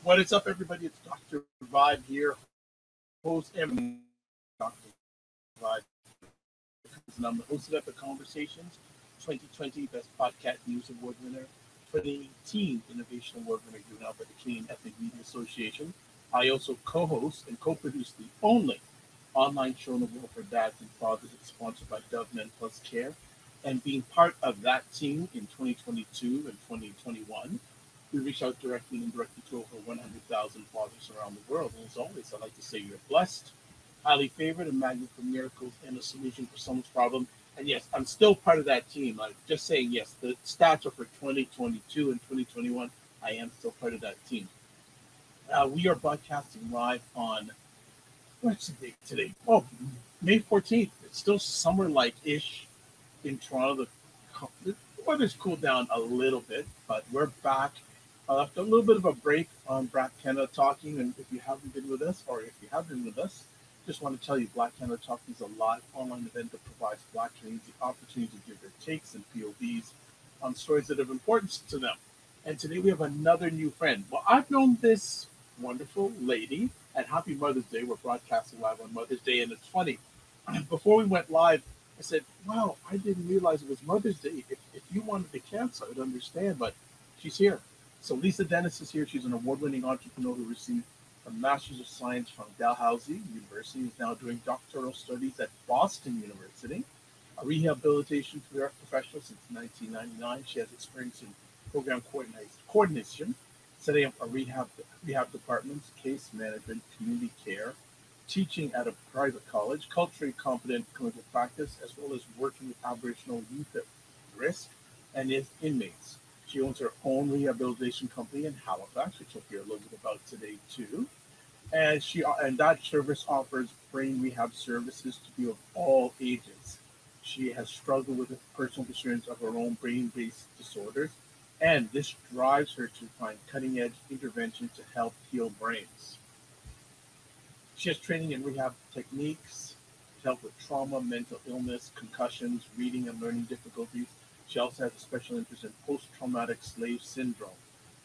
What is up, everybody? It's Dr. Vibe here, host and Dr. Vibe. And I'm the host of Epic Conversations, 2020 Best Podcast News Award winner, 2018 Innovation Award winner given out by the Canadian Ethnic Media Association. I also co-host and co-produce the only online show in the world for dads and fathers. It's sponsored by Dove Men Plus Care. And being part of that team in 2022 and 2021, we reach out directly and indirectly to over 100,000 fathers around the world. And as always, I'd like to say you're blessed, highly favored, a magnet for miracles, and a solution for someone's problem. And yes, I'm still part of that team. I'm just saying, yes, the stats are for 2022 and 2021. I am still part of that team. We are broadcasting live on, what's the date today? Oh, May 14th. It's still summer-like-ish in Toronto. The weather's cooled down a little bit, but we're back. After a little bit of a break on Black Canada Talking, and if you haven't been with us, or if you have been with us, just want to tell you Black Canada Talking is a live online event that provides Black Canadians the opportunity to give their takes and POVs on stories that have importance to them. And today we have another new friend. Well, I've known this wonderful lady, and Happy Mother's Day. We're broadcasting live on Mother's Day, and it's funny. Before we went live, I said, wow, I didn't realize it was Mother's Day. If you wanted to cancel, I would understand, but she's here. So Lisa Dennis is here. She's an award-winning entrepreneur who received a Master's of Science from Dalhousie University. Is now doing doctoral studies at Boston University. A rehabilitation professional since 1999. She has experience in program coordination, setting up a rehab departments, case management, community care, teaching at a private college, culturally competent clinical practice, as well as working with Aboriginal youth at risk and its inmates. She owns her own rehabilitation company in Halifax, which we'll hear a little bit about today too. And that service offers brain rehab services to people of all ages. She has struggled with personal concerns of her own brain-based disorders, and this drives her to find cutting-edge intervention to help heal brains. She has training in rehab techniques to help with trauma, mental illness, concussions, reading and learning difficulties. She also has a special interest in post-traumatic slave syndrome,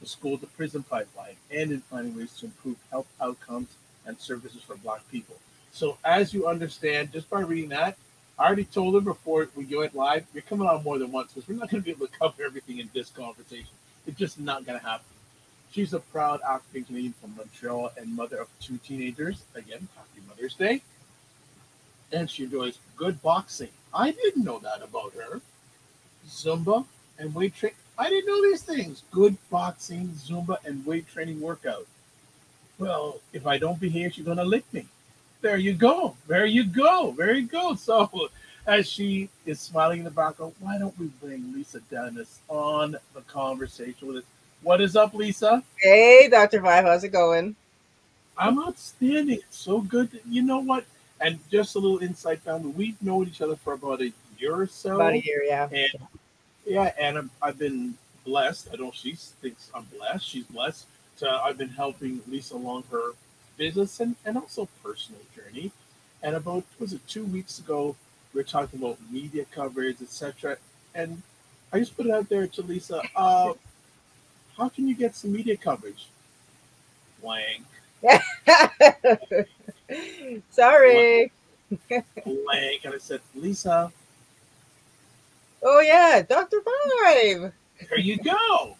the school-to-prison pipeline, and in finding ways to improve health outcomes and services for Black people. So as you understand, just by reading that, I already told her before we went live, you're coming on more than once because we're not going to be able to cover everything in this conversation. It's just not going to happen. She's a proud African Canadian from Montreal and mother of 2 teenagers. Again, Happy Mother's Day. And she enjoys good boxing. I didn't know that about her. Zumba and weight training. I didn't know these things. Good boxing, Zumba, and weight training workout. Well, if I don't behave, she's going to lick me. There you go. There you go. Very good. So as she is smiling in the background, why don't we bring Lisa Dennis on the conversation with us? What is up, Lisa? Hey, Dr. Vibe. How's it going? I'm outstanding. It's so good. You know what? And just a little insight, family. We've known each other for about a year or so. About a year, yeah. And I've been blessed. I don't know if she thinks I'm blessed. She's blessed. So I've been helping Lisa along her business and also personal journey. And about, was it 2 weeks ago, we were talking about media coverage, etc. And I just put it out there to Lisa, how can you get some media coverage? Blank. Sorry. Blank. And I said, Lisa. Oh, yeah, Dr. Vibe. There you go.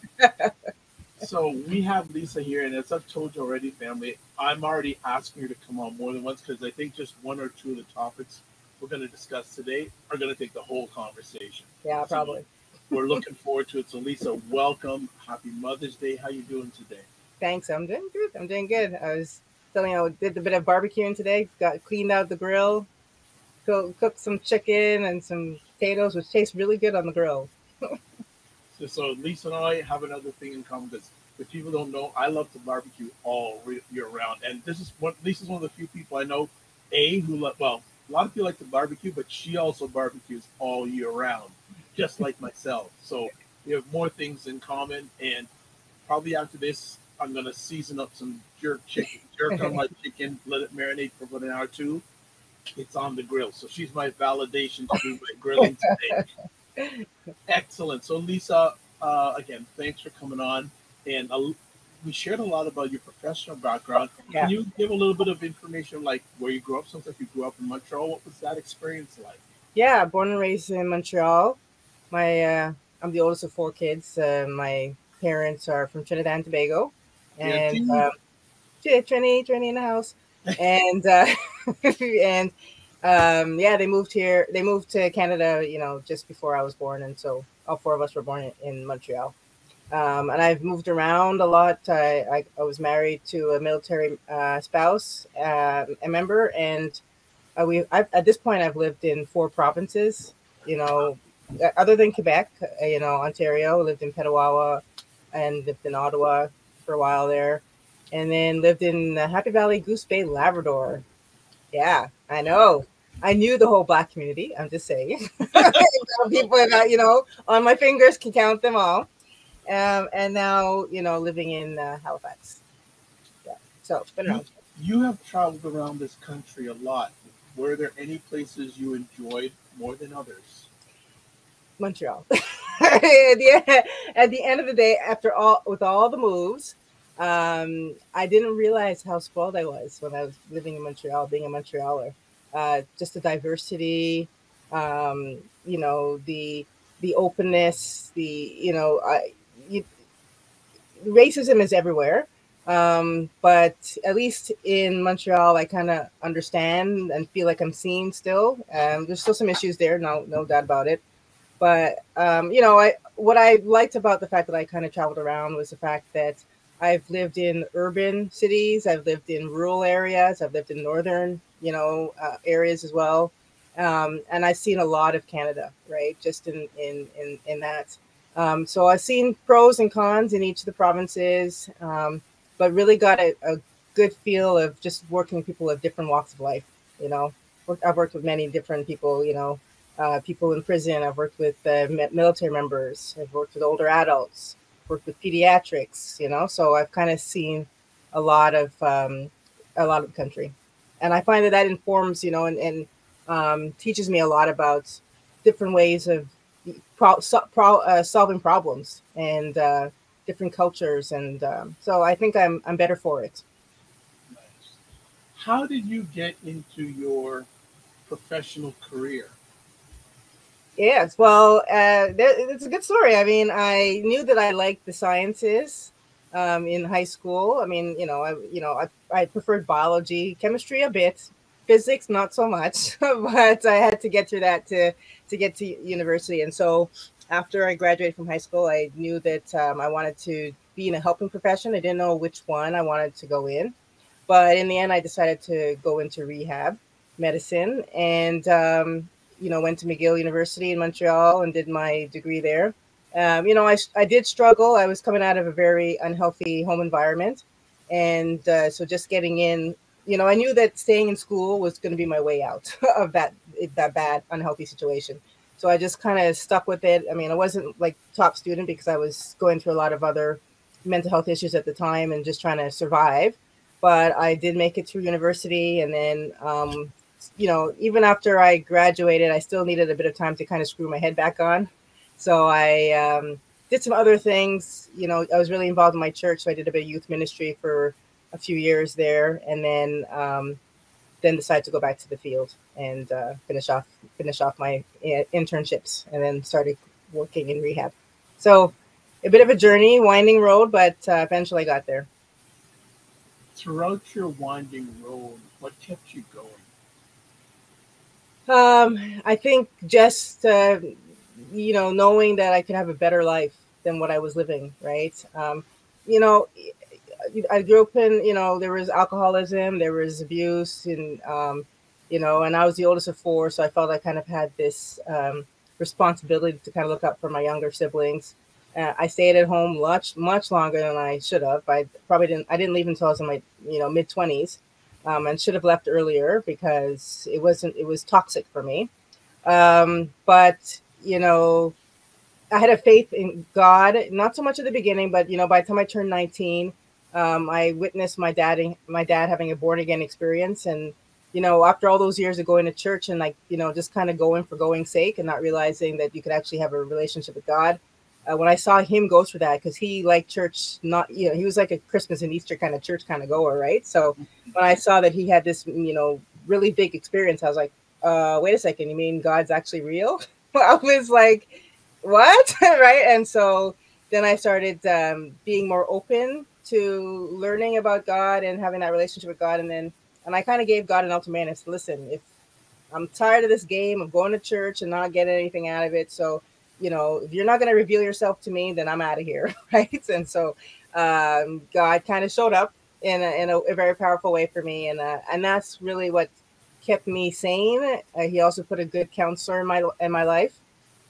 So we have Lisa here, and as I've told you already, family, I'm already asking her to come on more than once because I think just 1 or 2 of the topics we're going to discuss today are going to take the whole conversation. Yeah, probably. So we're looking forward to it. So Lisa, welcome. Happy Mother's Day. How you doing today? Thanks. I'm doing good. I was telling you, I did a bit of barbecuing today. Got cleaned out the grill. Cooked some chicken and some potatoes, which tastes really good on the grill. So Lisa and I have another thing in common because if people don't know, I love to barbecue all year round. And Lisa's one of the few people I know, who a lot of people like to barbecue, but she also barbecues all year round, just like myself. So we have more things in common. And probably after this, I'm going to season up some jerk on my chicken, let it marinate for about an hour or 2. It's on the grill. So she's my validation to do my grilling today. Excellent. So Lisa, again, thanks for coming on. And we shared a lot about your professional background. Yeah. Can you give a little bit of information, like where you grew up? Sounds like you grew up in Montreal. What was that experience like? Yeah, born and raised in Montreal. My I'm the oldest of four kids. My parents are from Trinidad and Tobago, Yeah, and dude. yeah, Trini in the house, and and yeah, they moved here. They moved to Canada, just before I was born, and so all four of us were born in Montreal. And I've moved around a lot. I was married to a military spouse, a member, and at this point I've lived in four provinces. You know, other than Quebec, Ontario. Lived in Petawawa and lived in Ottawa for a while there, and then lived in Happy Valley, Goose Bay, Labrador. Yeah, I know. I knew the whole Black community. I'm just saying. People that on my fingers can count them all. And now living in Halifax. Yeah, so it's been You around. you have traveled around this country a lot. Were there any places you enjoyed more than others? Montreal. Yeah, at the end of the day, with all the moves, I didn't realize how spoiled I was when I was living in Montreal, being a Montrealer. Just the diversity, the openness, you, racism is everywhere. But at least in Montreal, I kind of understand and feel like I'm seen still. There's still some issues there, no doubt about it. But I what I liked about the fact that I kind of traveled around was the fact that I've lived in urban cities, I've lived in rural areas, I've lived in northern, areas as well, and I've seen a lot of Canada, right? Just in that. So I've seen pros and cons in each of the provinces, but really got a good feel of just working with people of different walks of life. You know, I've worked with many different people. People in prison. I've worked with military members. I've worked with older adults. Worked with pediatrics. So I've kind of seen a lot of the country, and I find that informs, and teaches me a lot about different ways of solving problems and different cultures, and so I think I'm better for it. Nice. How did you get into your professional career? Yes, well, it's a good story. I mean, I knew that I liked the sciences in high school. I mean, I preferred biology, chemistry a bit, physics not so much, but I had to get through that to get to university. And so, after I graduated from high school, I knew that I wanted to be in a helping profession. I didn't know which one I wanted to go in, but in the end, I decided to go into rehab medicine, and went to McGill University in Montreal and did my degree there. I did struggle. I was coming out of a very unhealthy home environment, and so just getting in, I knew that staying in school was going to be my way out of that bad unhealthy situation. So I just kind of stuck with it. I mean, I wasn't like top student because I was going through a lot of other mental health issues at the time and just trying to survive. But I did make it through university, and then even after I graduated, I still needed a bit of time to kind of screw my head back on. So I did some other things. I was really involved in my church, so I did a bit of youth ministry for a few years there, and then decided to go back to the field and finish off my internships, and then started working in rehab. So a bit of a journey, winding road, but eventually I got there. Throughout your winding road, what kept you going? I think just knowing that I could have a better life than what I was living. Right. You know, I grew up in, there was alcoholism, there was abuse, and I was the oldest of four, so I felt I kind of had this responsibility to kind of look up for my younger siblings. I stayed at home much longer than I should have. I didn't leave until I was in my, mid 20s, and should have left earlier because it was toxic for me. But I had a faith in God, not so much at the beginning, but by the time I turned 19, I witnessed my dad having a born again experience, and after all those years of going to church and just kind of going for going's sake and not realizing that you could actually have a relationship with God, when I saw him go through that, because he liked church, not, you know, he was like a Christmas and Easter kind of church kind of goer, right? So when I saw that he had this, you know, really big experience, I was like, wait a second, you mean God's actually real? I was like, what? Right? And so then I started being more open to learning about God and having that relationship with God. And I kind of gave God an ultimatum. Listen, if I'm tired of this game of going to church and not getting anything out of it. So, you know, if you're not going to reveal yourself to me, then I'm out of here. Right. And so God kind of showed up in a very powerful way for me. And that's really what kept me sane. He also put a good counselor in my life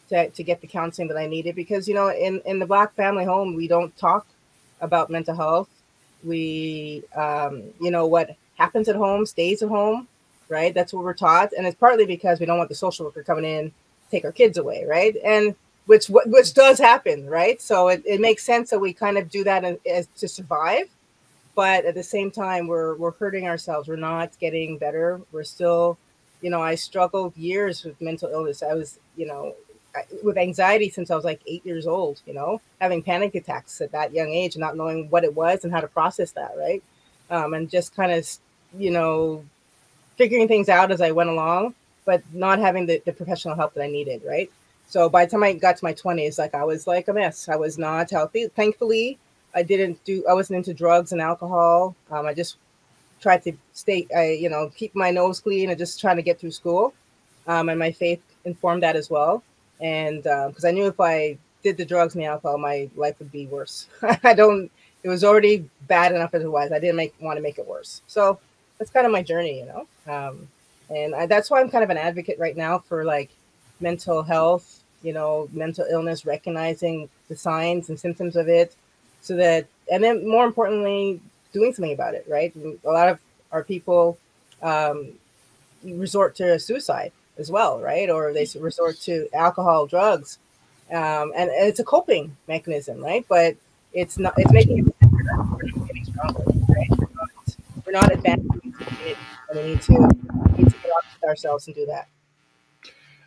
to get the counseling that I needed, because, you know, in the Black family home, we don't talk about mental health. We, you know, what happens at home stays at home, right? That's what we're taught. And it's partly because we don't want the social worker coming in to take our kids away, right? And which does happen, right? So it makes sense that we kind of do that as to survive. But at the same time, we're hurting ourselves. We're not getting better. We're still, you know, I struggled years with mental illness. I was, you know, with anxiety since I was like 8 years old, you know, having panic attacks at that young age and not knowing what it was and how to process that, right? And just kind of, you know, figuring things out as I went along, but not having the professional help that I needed, right? So by the time I got to my 20s, like I was like a mess. I was not healthy. Thankfully, I wasn't into drugs and alcohol. I just tried to you know, keep my nose clean and just trying to get through school. And my faith informed that as well. And because I knew if I did the drugs and the alcohol, my life would be worse. It was already bad enough as it was. I didn't want to make it worse. So that's kind of my journey, you know? That's why I'm kind of an advocate right now for like mental health, you know, mental illness, recognizing the signs and symptoms of it, so that, and then more importantly, doing something about it, right? A lot of our people resort to suicide as well, right? Or they resort to alcohol, drugs, and it's a coping mechanism, right? But it's making it getting stronger, right? We're not advancing as a community, and we need to get on with ourselves and do that.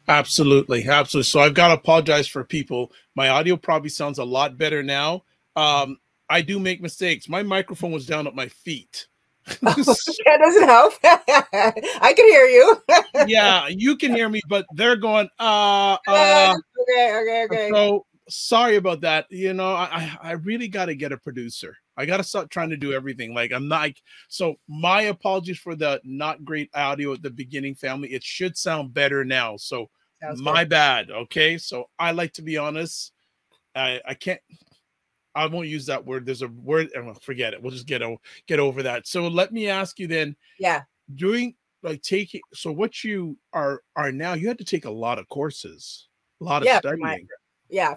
Absolutely, absolutely. So I've got to apologize for people. My audio probably sounds a lot better now. I do make mistakes. My microphone was down at my feet. That doesn't help. I can hear you. Yeah, you can hear me, but they're going, Okay. So sorry about that. You know, I really got to get a producer. I got to stop trying to do everything. Like I'm not like, so my apologies for the not great audio at the beginning, family. It should sound better now. So Sounds my good. bad. Okay. So I like to be honest. I can't, I won't use that word. There's a word, and forget it. We'll just get over that. So let me ask you then, Yeah. doing like taking, so what you are now, you had to take a lot of courses, a lot of Yeah. studying. Yeah,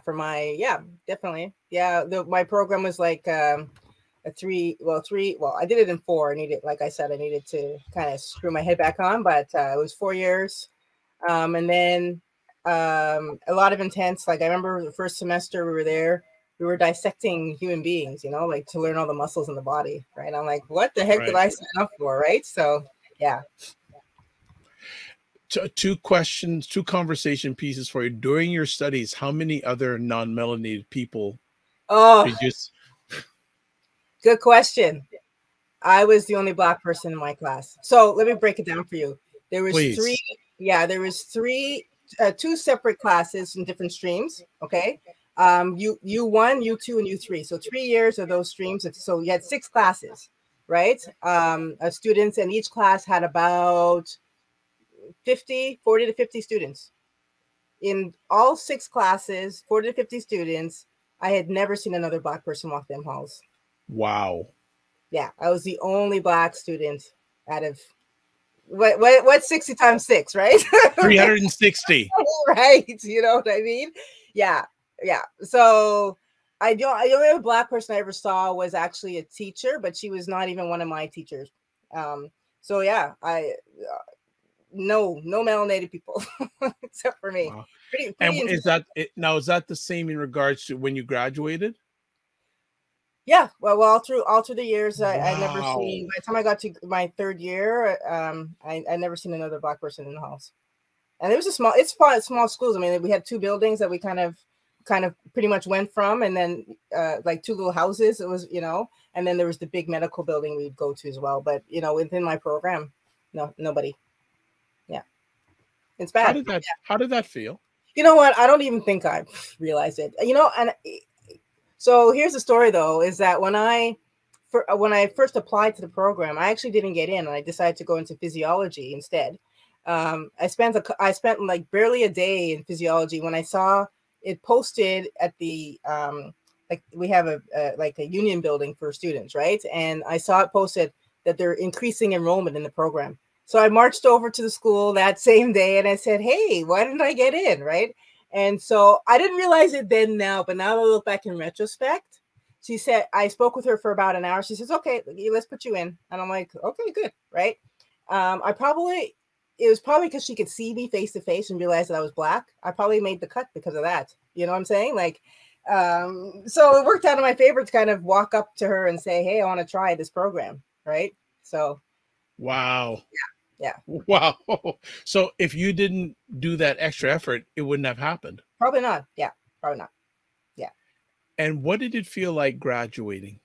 definitely. Yeah. My program was like a three. Well, I did it in four. Like I said, I needed to kind of screw my head back on, but it was 4 years. And then a lot of intense, like I remember the first semester we were there, we were dissecting human beings, you know, like to learn all the muscles in the body, right? I'm like, what the heck did I sign up for, right? So, yeah. Two questions, two conversation pieces for you. During your studies, how many other non-melanated people did you? Good question. I was the only Black person in my class. So let me break it down for you. There was three. Yeah, there was two separate classes in different streams. Okay. U1, U2, and U3. So 3 years of those streams. So you had 6 classes, right? Of students, and each class had about 40 to 50 students. In all 6 classes, 40 to 50 students, I had never seen another Black person walk them halls. Wow. Yeah, I was the only Black student out of what's 60 times 6, right? 360. Right. You know what I mean? Yeah. So the only Black person I ever saw was actually a teacher, but she was not even one of my teachers. So yeah, no melanated people except for me. Wow. Pretty And is that the same in regards to when you graduated? Yeah, well, all through the years, I never seen. By the time I got to my 3rd year, I never seen another Black person in the house. And it was small schools. I mean, we had 2 buildings that we kind of kind of pretty much went from, and then like 2 little houses. It was, and then there was the big medical building we'd go to as well. But within my program, no, nobody. Yeah, it's bad. How did that feel? You know what? I don't even think I realized it. And so here's the story though: is that when I first applied to the program, I actually didn't get in, and I decided to go into physiology instead. I spent like barely a day in physiology when I saw it posted at the like we have like a union building for students, right? And I saw it posted that they're increasing enrollment in the program. So I marched over to the school that same day and I said, "Hey, why didn't I get in?" Right? And so I didn't realize it then now, but now I look back in retrospect. She said, I spoke with her for about an hour. She says, "Okay, let's put you in." And I'm like, "Okay, good." Right. It was probably because she could see me face to face and realize that I was Black. I probably made the cut because of that. You know what I'm saying? Like, so it worked out in my favor to kind of walk up to her and say, "Hey, I want to try this program." Right. So. Wow. Yeah. Wow. So if you didn't do that extra effort, it wouldn't have happened. Probably not. Yeah. Probably not. Yeah. And what did it feel like graduating?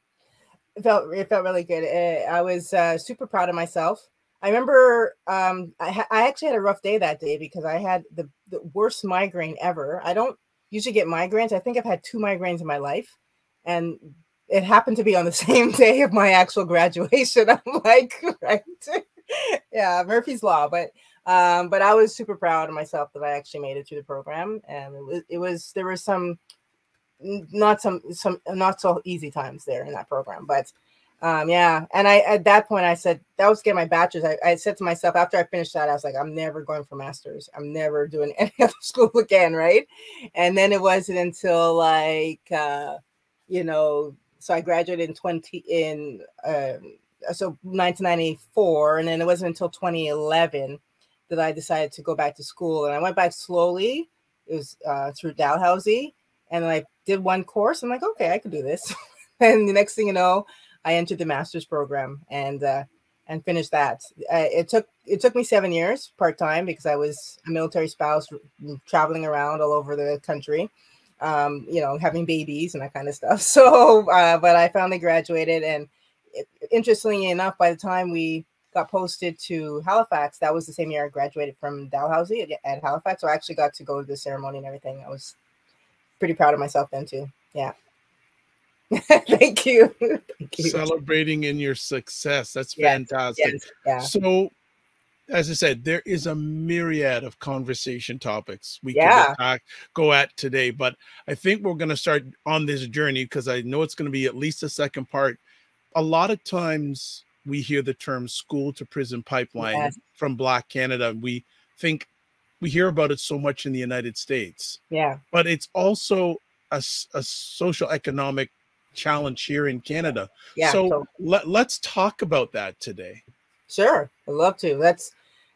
It felt really good. I was super proud of myself. I remember I actually had a rough day that day because I had the worst migraine ever. I don't usually get migraines. I think I've had 2 migraines in my life, and it happened to be on the same day of my actual graduation. I'm like, right. Yeah, Murphy's Law. But I was super proud of myself that I actually made it through the program. And there was some not so easy times there in that program, but yeah. And I, at that point, I said, that was getting my bachelor's. I said to myself after I finished that, I was like, I'm never going for master's. I'm never doing any other school again. Right. And then it wasn't until like, so I graduated in 1994. And then it wasn't until 2011 that I decided to go back to school. And I went back slowly. It was through Dalhousie. And then I did 1 course. I'm like, okay, I can do this. And the next thing you know, I entered the master's program and finished that. It took me 7 years part-time because I was a military spouse traveling around all over the country, having babies and that kind of stuff. So, but I finally graduated. And interestingly enough, by the time we got posted to Halifax, that was the same year I graduated from Dalhousie at Halifax. So I actually got to go to the ceremony and everything. I was pretty proud of myself then too. Yeah. Thank you. Thank you. Celebrating in your success. That's fantastic. Yes, yeah. So, as I said, there is a myriad of conversation topics we can go at today, but I think we're going to start on this journey because I know it's going to be at least a second part. A lot of times we hear the term school to prison pipeline from Black Canada. We hear about it so much in the United States. Yeah. But it's also a social economic challenge here in Canada. Yeah. So let's talk about that today. Sure. I'd love to. That's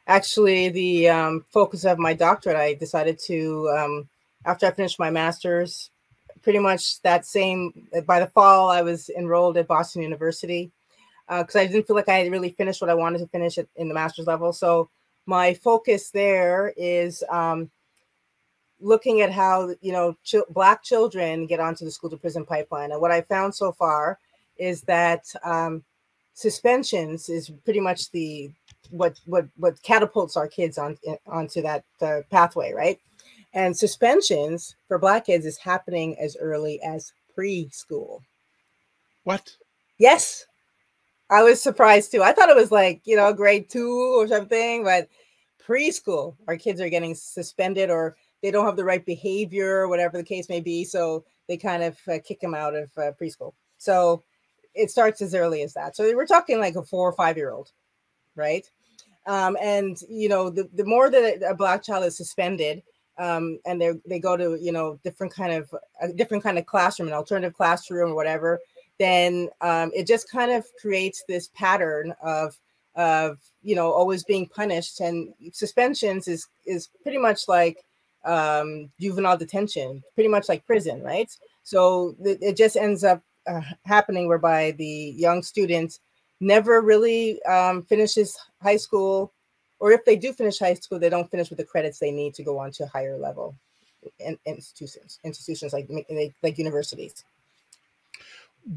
actually the focus of my doctorate. I decided to, after I finished my master's, pretty much by the fall, I was enrolled at Boston University because I didn't feel like I had really finished what I wanted to finish in the master's level. So my focus there is looking at how, Black children get onto the school to prison pipeline. And what I found so far is that suspensions is pretty much what catapults our kids onto that pathway, right? And suspensions for Black kids is happening as early as preschool. What? Yes. I was surprised too. I thought it was like, grade 2 or something, but preschool, our kids are getting suspended or they don't have the right behavior, whatever the case may be. So they kind of kick them out of preschool. So it starts as early as that. So we're talking like a 4 or 5 year old, right? And, the more that a Black child is suspended and they go to, different kind of classroom, an alternative classroom or whatever, then it just kind of creates this pattern of always being punished. And suspensions is pretty much like juvenile detention, pretty much like prison, right? So it just ends up happening whereby the young student never really finishes high school, or if they do finish high school, they don't finish with the credits they need to go on to a higher level institutions like universities.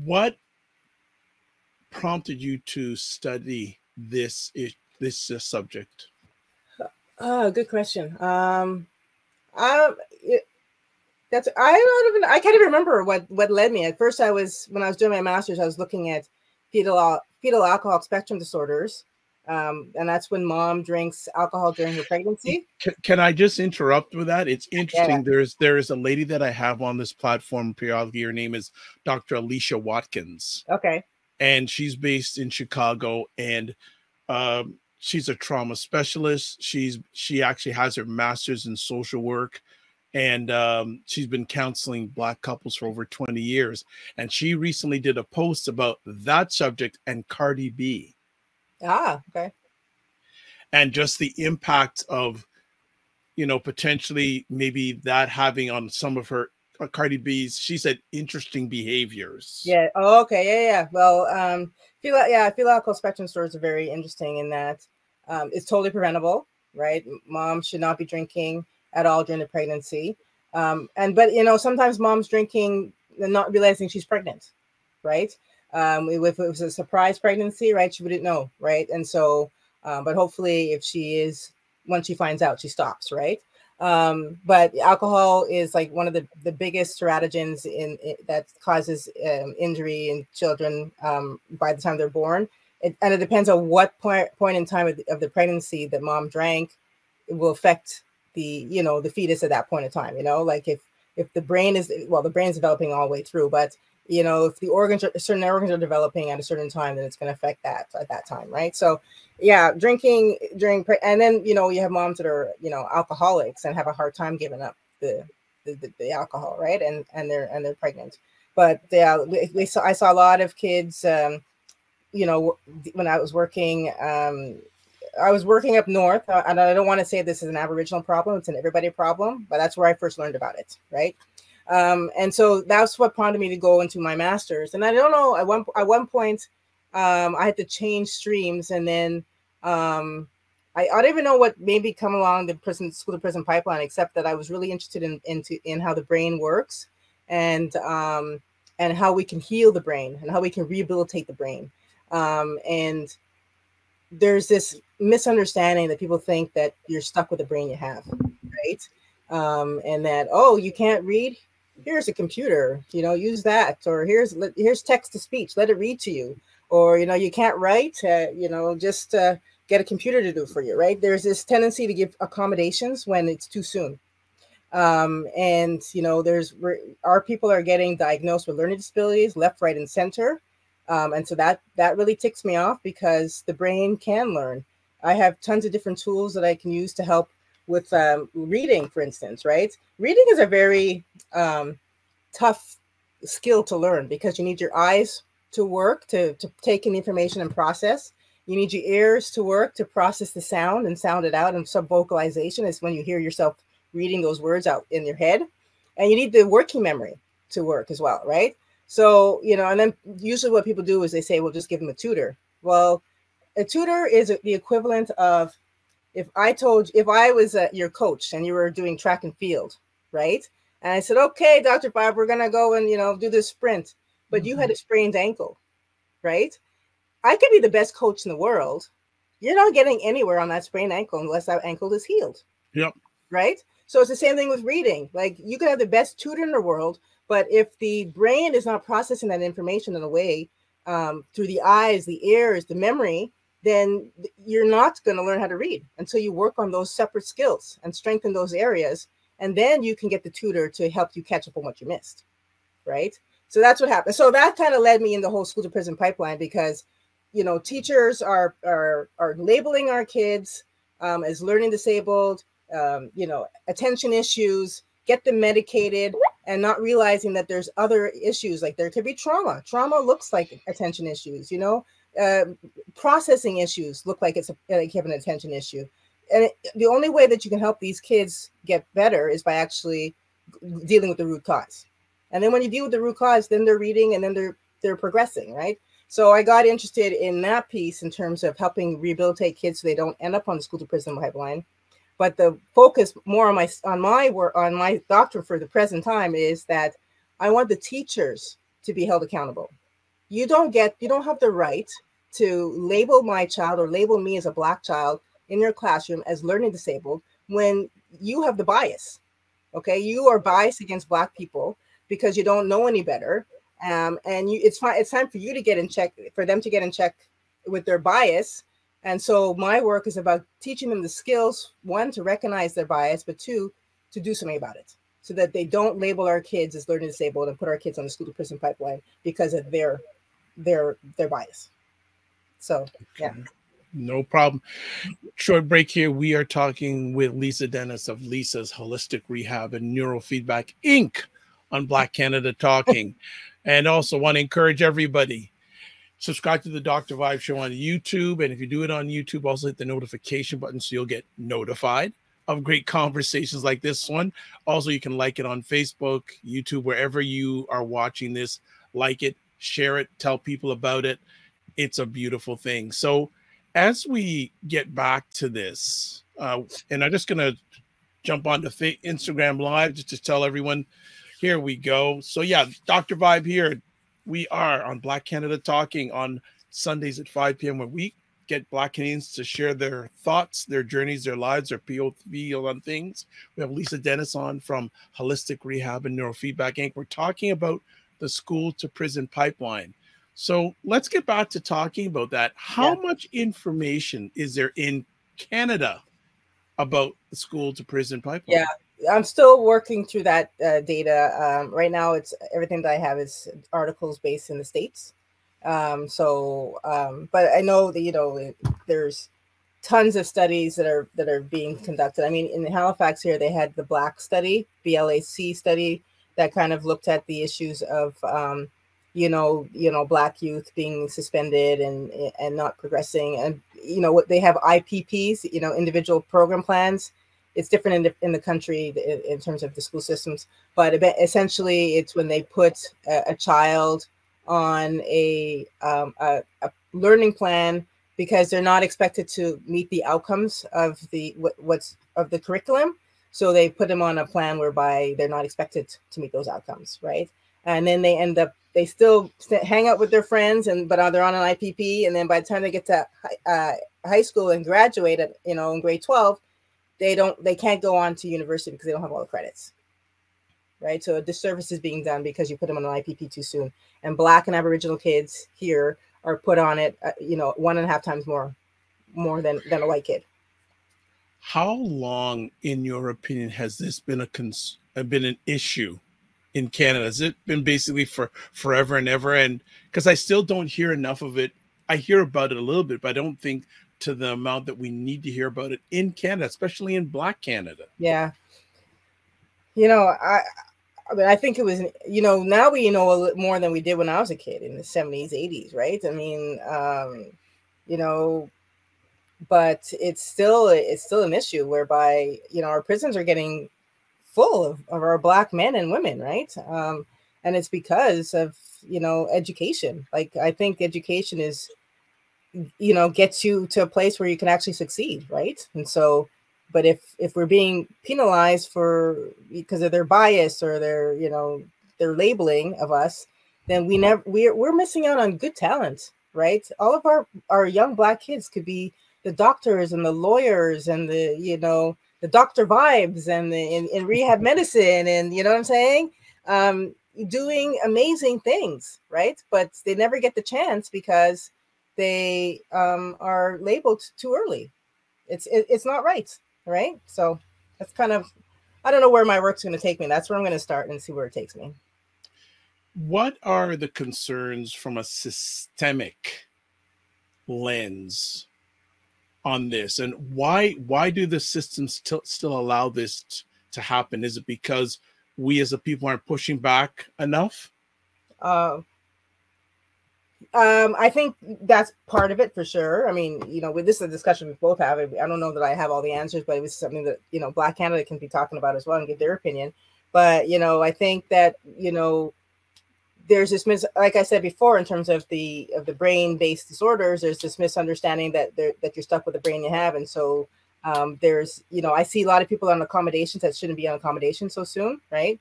What prompted you to study this subject? Oh, good question. It, that's I don't even I can't even remember what led me. At first, when I was doing my master's, I was looking at fetal alcohol spectrum disorders, and that's when mom drinks alcohol during her pregnancy. Can I just interrupt with that? It's Yeah. interesting. There is a lady that I have on this platform periodically. Her name is Dr. Alicia Watkins, Okay. and she's based in Chicago, and she's a trauma specialist. She actually has her master's in social work, and she's been counseling Black couples for over 20 years. And she recently did a post about that subject and Cardi B, Ah, okay. and just the impact of, potentially maybe that having on some of her Cardi B's, she said, interesting behaviors. Yeah. Oh, okay. Yeah. Well, fetal alcohol spectrum disorders are very interesting in that it's totally preventable, right? Mom should not be drinking at all during the pregnancy. But sometimes mom's drinking and not realizing she's pregnant, right? If it was a surprise pregnancy, right, she wouldn't know, right? And so, but hopefully, if she is, once she finds out, she stops, right? But alcohol is like one of the biggest teratogens that causes injury in children by the time they're born. And it depends on what point in time of the pregnancy that mom drank. It will affect the fetus at that point in time. Like if the brain is, well, the brain's developing all the way through, but if certain organs are developing at a certain time, then it's going to affect that at that time, right? So, yeah, drinking and then you have moms that are alcoholics and have a hard time giving up the alcohol, right? And they're pregnant. But yeah, I saw a lot of kids. When I was working. I was working up north, and I don't want to say this is an Aboriginal problem. It's an everybody problem, but that's where I first learned about it, right? And so that's what prompted me to go into my master's. And I don't know, at one point, I had to change streams, and then I don't even know what maybe come along the school to prison pipeline, except that I was really interested in how the brain works, and how we can heal the brain and how we can rehabilitate the brain, and there's this misunderstanding that people think that you're stuck with the brain you have, right? And that, oh, you can't read? Here's a computer, use that. Or here's text to speech, let it read to you. Or, you can't write, just get a computer to do for you, right? There's this tendency to give accommodations when it's too soon. And, our people are getting diagnosed with learning disabilities left, right, and center. And so that really ticks me off because the brain can learn. I have tons of different tools that I can use to help with reading, for instance, right? Reading is a very tough skill to learn because you need your eyes to work to take in information and process. You need your ears to work to process the sound and sound it out. And sub-vocalization is when you hear yourself reading those words out in your head. And you need the working memory to work as well, right? So, and then usually what people do is they say, well, just give them a tutor. Well, a tutor is the equivalent of if I was your coach and you were doing track and field, right? And I said, okay, Dr. Bob, we're going to go and, do this sprint, but you had a sprained ankle, right? I could be the best coach in the world. You're not getting anywhere on that sprained ankle unless that ankle is healed. Yep. Right? So it's the same thing with reading. Like you could have the best tutor in the world, but if the brain is not processing that information in a way through the eyes, the ears, the memory, then you're not going to learn how to read until you work on those separate skills and strengthen those areas. And then you can get the tutor to help you catch up on what you missed. Right? So that's what happened. So that kind of led me in the whole school to prison pipeline because, teachers are labeling our kids as learning disabled, attention issues, get them medicated, and not realizing that there's other issues. Like there could be trauma. Trauma looks like attention issues, processing issues look like like you have an attention issue. And the only way that you can help these kids get better is by actually dealing with the root cause. And then when you deal with the root cause, then they're reading and then they're progressing, right? So I got interested in that piece in terms of helping rehabilitate kids so they don't end up on the school to prison pipeline. But the focus more on my work, on my doctorate for the present time, is that I want the teachers to be held accountable. You don't have the right to label my child or label me as a Black child in your classroom as learning disabled when you have the bias. Okay, you are biased against Black people because you don't know any better, and it's fine. It's time for you to get in check, for them to get in check with their bias. And so my work is about teaching them the skills, one, to recognize their bias, but two, to do something about it, so that they don't label our kids as learning disabled and put our kids on the school to prison pipeline because of their bias. So yeah. No problem. Short break here. We are talking with Lisa Dennis of Lisa's Holistic Rehab and Neurofeedback Inc. on Black Canada Talking. And also want to encourage everybody, subscribe to the Dr. Vibe Show on YouTube. And if you do it on YouTube, also hit the notification button so you'll get notified of great conversations like this one. Also, you can like it on Facebook, YouTube, wherever you are watching this. Like it, share it, tell people about it. It's a beautiful thing. So as we get back to this, and I'm just going to jump onto Instagram Live just to tell everyone, here we go. So yeah, Dr. Vibe here. We are on Black Canada Talking on Sundays at 5 p.m. where we get Black Canadians to share their thoughts, their journeys, their lives, their POV on things. We have Lisa Dennis on from Holistic Rehab and Neurofeedback Inc. We're talking about the school to prison pipeline. So let's get back to talking about that. How much information is there in Canada about the school to prison pipeline? Yeah, I'm still working through that data. Right now, it's everything that I have is articles based in the States. But I know that, there's tons of studies that are being conducted. I mean, in Halifax here, they had the Black study, BLAC study, that kind of looked at the issues of Black youth being suspended and not progressing. And, what they have IPPs, individual program plans. It's different in the country in terms of the school systems, but essentially it's when they put a child on a learning plan because they're not expected to meet the outcomes of the curriculum. So they put them on a plan whereby they're not expected to meet those outcomes, right? And then they still hang out with their friends, but they're on an IPP. And then by the time they get to high school and graduate in grade 12, they can't go on to university because they don't have all the credits, right? So a disservice is being done because you put them on an IPP too soon. And Black and Aboriginal kids here are put on it, 1.5 times more than a white kid. How long, in your opinion, has this been an issue in Canada? Has it been basically for forever and ever? And because I still don't hear enough of it. I hear about it a little bit, but I don't think to the amount that we need to hear about it in Canada, especially in Black Canada. Yeah. I mean, I think it was, now we know a little more than we did when I was a kid in the 70s, 80s, right? I mean, but it's still an issue whereby, our prisons are getting full of our Black men and women, right? And it's because of, education. Like, I think education is, gets you to a place where you can actually succeed, right? And so, but if we're being penalized because of their bias or their labeling of us, then we're missing out on good talent, right? All of our young Black kids could be the doctors and the lawyers and the Dr. Vibes and in rehab medicine, and you know what I'm saying? Doing amazing things, right? But they never get the chance because they are labeled too early. It's not right. Right. So that's kind of, I don't know where my work's going to take me. That's where I'm going to start and see where it takes me. What are the concerns from a systemic lens on this? And why do the systems still allow this to happen? Is it because we as a people aren't pushing back enough? I think that's part of it for sure. I mean, this is a discussion we both have. I don't know that I have all the answers, but it was something that, Black Canada can be talking about as well and give their opinion. But, I think that, there's this like I said before, in terms of the brain-based disorders, there's this misunderstanding that you're stuck with the brain you have. And so There's, I see a lot of people on accommodations that shouldn't be on accommodation so soon, right?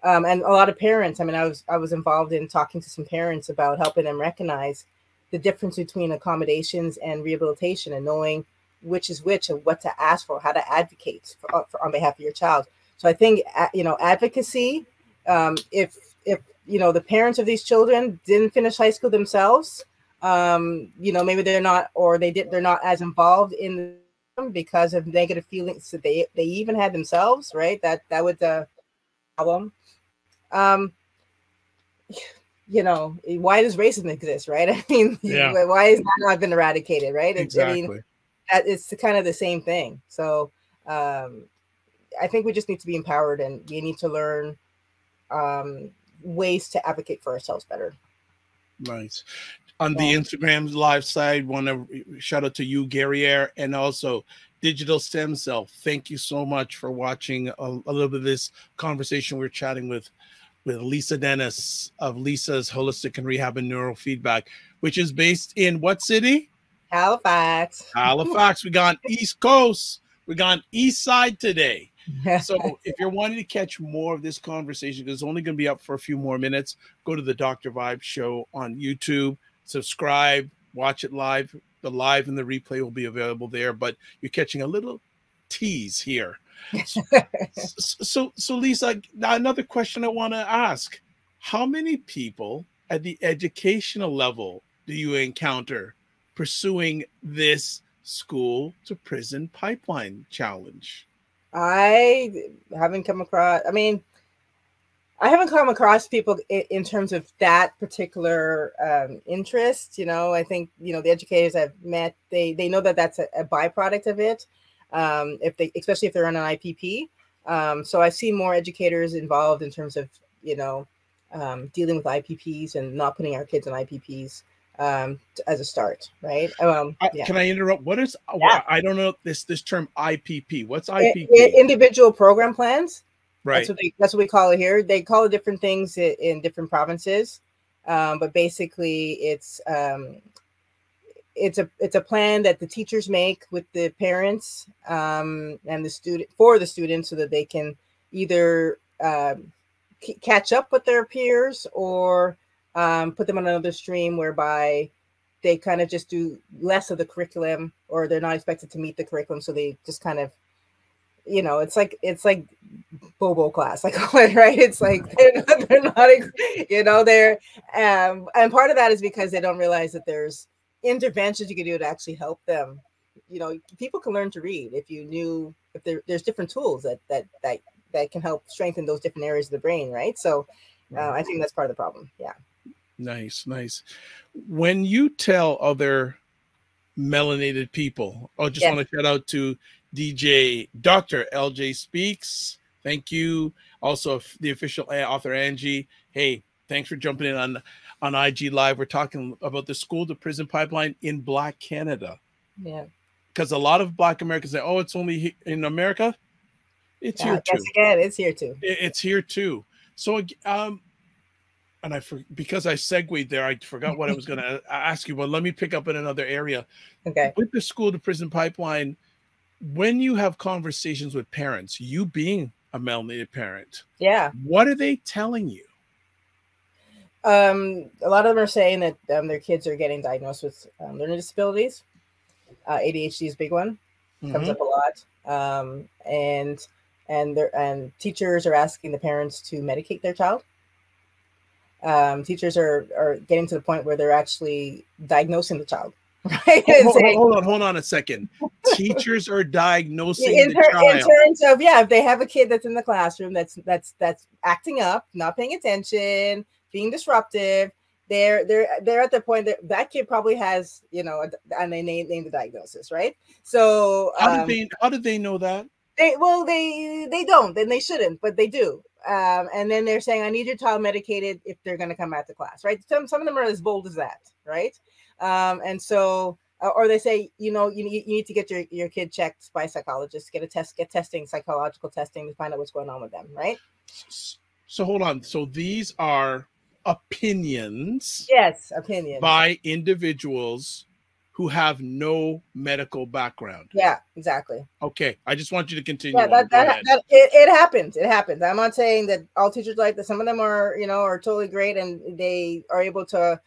And a lot of parents. I mean, I was involved in talking to some parents about helping them recognize the difference between accommodations and rehabilitation, and knowing which is which and what to ask for, how to advocate for on behalf of your child. So I think advocacy. If the parents of these children didn't finish high school themselves, maybe they're not, or they're not as involved in them because of negative feelings that they even had themselves, right? That would problem. Why does racism exist, right? I mean, why is that not been eradicated, right? Exactly. I mean, that it's kind of the same thing. So I think we just need to be empowered, and we need to learn ways to advocate for ourselves better. Nice. On the Instagram live side, want to shout out to you, Guerriere, and also Digital Stem Cell. Thank you so much for watching a little bit of this conversation. We're chatting with Lisa Dennis of Lisa's Holistic and Rehab and Neurofeedback, which is based in what city? Halifax. Halifax. We got East Coast. We got East Side today. So if you're wanting to catch more of this conversation, because it's only going to be up for a few more minutes, go to the Dr. Vibe Show on YouTube, subscribe, watch it live. The live and the replay will be available there, but you're catching a little tease here. So Lisa, another question I want to ask: how many people at the educational level do you encounter pursuing this school to prison pipeline challenge? I haven't come across. I mean, I haven't come across people in terms of that particular interest. I think the educators I've met, they know that that's a byproduct of it. Especially if they're on an IPP. So I've seen more educators involved in terms of dealing with IPPs and not putting our kids on IPPs as a start, right? Can I interrupt? What is? I don't know this term IPP. What's IPP? Individual program plans. Right. That's what we call it here. They call it different things in different provinces, but basically it's a plan that the teachers make with the parents and the students, so that they can either catch up with their peers or put them on another stream whereby they kind of just do less of the curriculum, or they're not expected to meet the curriculum. So they just kind of, it's like Bobo class, I call it, right? It's like they're not, and part of that is because they don't realize that there's interventions you can do to actually help them. People can learn to read if there's different tools that can help strengthen those different areas of the brain, right? So I think that's part of the problem. Yeah. Nice. When you tell other melanated people, I just want to shout out to DJ Dr. LJ Speaks. Thank you. Also the official author Angie. Hey, thanks for jumping in on IG Live. We're talking about the school to prison pipeline in Black Canada. Yeah. Because a lot of Black Americans say, oh, it's only in America. It's here too. Again, it's here too. It's here too. So, and because I segued there, I forgot what I was going to ask you, but let me pick up in another area. Okay. With the school to prison pipeline, when you have conversations with parents, you being a melanated parent, what are they telling you? A lot of them are saying that their kids are getting diagnosed with learning disabilities. ADHD is a big one. Comes up a lot. And teachers are asking the parents to medicate their child. Teachers are getting to the point where they're actually diagnosing the child. Right? Hold on a second. Teachers are diagnosing the child. In terms of, if they have a kid that's in the classroom that's acting up, not paying attention, being disruptive, they're at the point that kid probably has, and they name the diagnosis, right? So how did they know that? They don't, and they shouldn't, but they do. And then they're saying, I need your child medicated if they're going to come out to class, right? Some of them are as bold as that, right? And so, or they say, you need to get your kid checked by a psychologist, get testing, psychological testing to find out what's going on with them, right? So hold on. So these are opinions. Yes, opinions by individuals who have no medical background. Yeah, exactly. Okay, I just want you to continue. Yeah, on. It happens. It happens. I'm not saying that all teachers like that. Some of them are, are totally great, and they are able to